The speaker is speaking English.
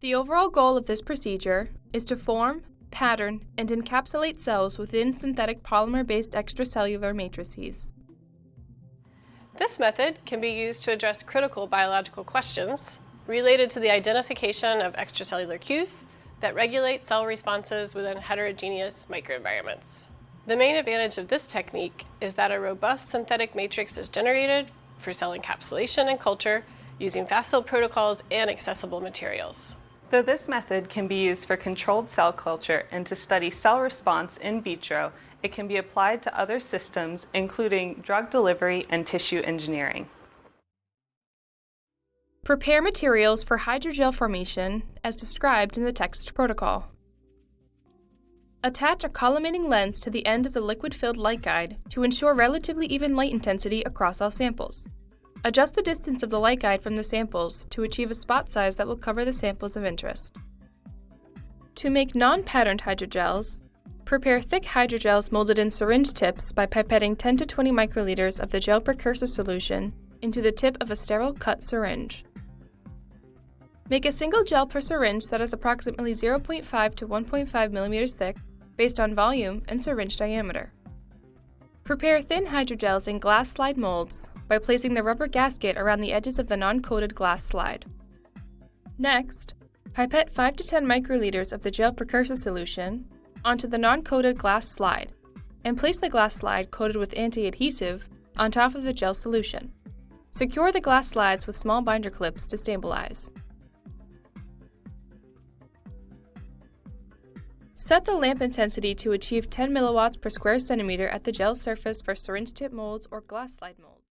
The overall goal of this procedure is to form, pattern, and encapsulate cells within synthetic polymer-based extracellular matrices. This method can be used to address critical biological questions related to the identification of extracellular cues that regulate cell responses within heterogeneous microenvironments. The main advantage of this technique is that a robust synthetic matrix is generated for cell encapsulation and culture using facile protocols and accessible materials. Though this method can be used for controlled cell culture and to study cell response in vitro, it can be applied to other systems, including drug delivery and tissue engineering. Prepare materials for hydrogel formation as described in the text protocol. Attach a collimating lens to the end of the liquid-filled light guide to ensure relatively even light intensity across all samples. Adjust the distance of the light guide from the samples to achieve a spot size that will cover the samples of interest. To make non-patterned hydrogels, prepare thick hydrogels molded in syringe tips by pipetting 10 to 20 microliters of the gel precursor solution into the tip of a sterile cut syringe. Make a single gel per syringe that is approximately 0.5 to 1.5 millimeters thick based on volume and syringe diameter. Prepare thin hydrogels in glass slide molds by placing the rubber gasket around the edges of the non-coated glass slide. Next, pipette 5 to 10 microliters of the gel precursor solution onto the non-coated glass slide and place the glass slide coated with anti-adhesive on top of the gel solution. Secure the glass slides with small binder clips to stabilize. Set the lamp intensity to achieve 10 milliwatts per square centimeter at the gel surface for syringe tip molds or glass slide molds.